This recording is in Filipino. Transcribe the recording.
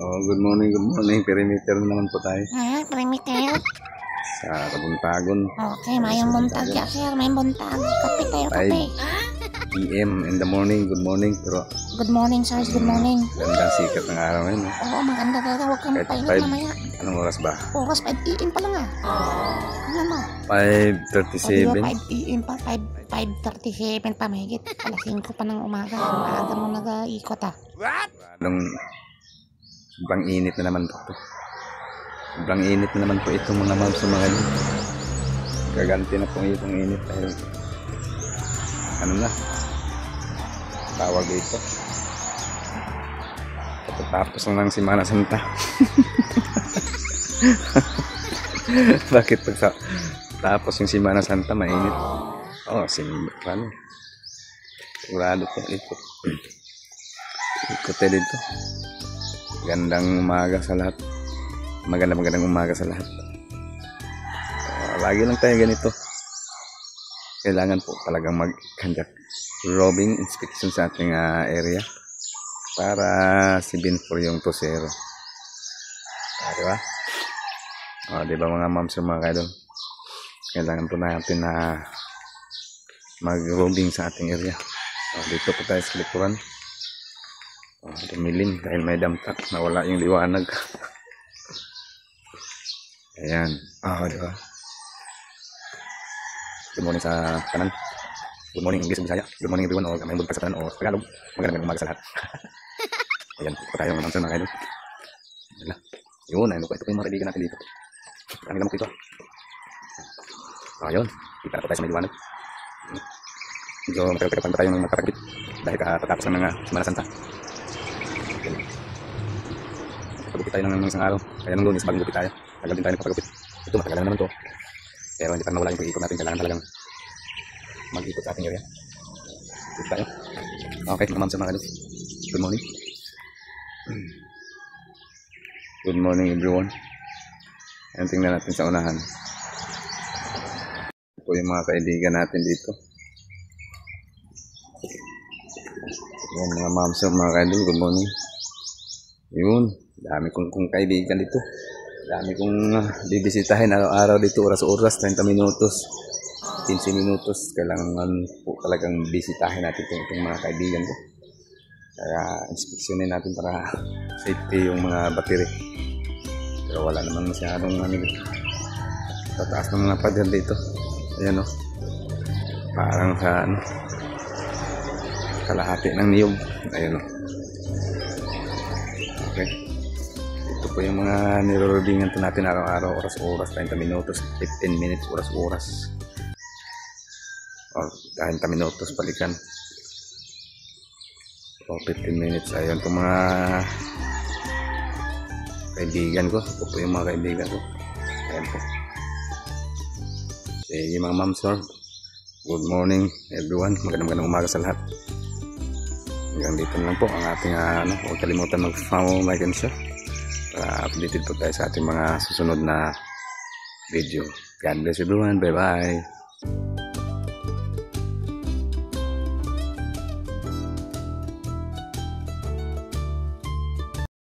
Oh, good morning, good morning. Perimeter na naman po tayo. Perimeter. Sa Kabuntagon. Okay, mayang buntag ya, sir. May buntag. Kape tayo, kape. 5 PM in the morning. Good morning. Pero good morning, sir. Good morning. gandang sikat ng araw ngayon. Oo, maganda talaga. Huwag kang mapaingat mamaya. Anong oras ba? Oras 5 AM pa lang ah. Ano mo? 5:37. 5 AM pa. 5:37 pa mahigit. Alas 5 pa ng umaga. Maaga mo nag-iikot ah. Sobrang init na naman po ito. Sobrang init na naman po itong mga ma'am sa mga ito. Gaganti na po itong init dahil ano na tawag dito. Tapos na ng Semana Santa. Bakit pag tapos yung Semana Santa mainit? Oh, ano? Sigurado po ikot. Ikot dito. Gandang umaga sa lahat. Magandang umaga sa lahat. Lagi lang tayo ganito. Kailangan po talagang mag-conduct roving inspection sa ating area para 7-4 yung tosero. Diba? Diba mga moms yung mga kaidol? Kailangan po natin na mag-roving sa ating area. Dito po tayo sa likuran. Dumilim dahil may damtak, nawala yung liwanag. Ayan. Diba? Good morning sa kanan. Good morning English, Bisaya. Good morning everyone, o may bunta sa kanan o Tagalog. Magandang umaga sa lahat. Ayan, ito tayo mga mamsar mga kaidol. Yun, ayun po. Ito po yung mga kaibigan natin dito. Marami lamok dito. Ayun, kita na po tayo sa may liwanag. Medyo matagal-tagal pa tayo ng magpapagpit dahil katatapos ng mga Semana Santa. Pagupit tayo ng isang araw. Kaya nung lunes bagong gupit tayo. Tagal din tayo nakapagupit. Ito matagal na naman to. Pero hindi pa nawala yung pag-ikot natin. Kailangan talagang mag-ikot sa ating area. Ikot tayo. Okay, mga ma'am sa mga kalos. Good morning. Good morning everyone. Ayan, tingnan natin sa unahan. Ito po yung mga kaibigan natin dito. Ayan, mga ma'am sa mga kalos. Good morning. Yun. Dami kong kaibigan dito. Dami kong bibisitahin araw-araw dito, oras-oras, 30 minutos, 15 minutos. Kailangan po talagang bisitahin natin itong mga kaibigan ko. Kaya inspeksyonin natin para safety yung mga battery. Pero wala naman masyadong tataas ng mga pader dito. Ayan o. Parang sa kalahati ng niyog. Ayan o. Okay. Ito po yung mga nirorobingan natin araw-araw, oras-oras, 30 minutos, 15 minutes, oras-oras. O 30 minutos balikan. O 15 minutes. Ayun po mga kaibigan ko. Ito po yung mga kaibigan ko. Ayan po. Sige mga ma'am sir. Good morning everyone. Magandang umaga sa lahat. Hanggang dito lang po ang ating huwag kalimutan mag-follow, like and share para updated po tayo sa ating mga susunod na video. God bless everyone. Bye bye.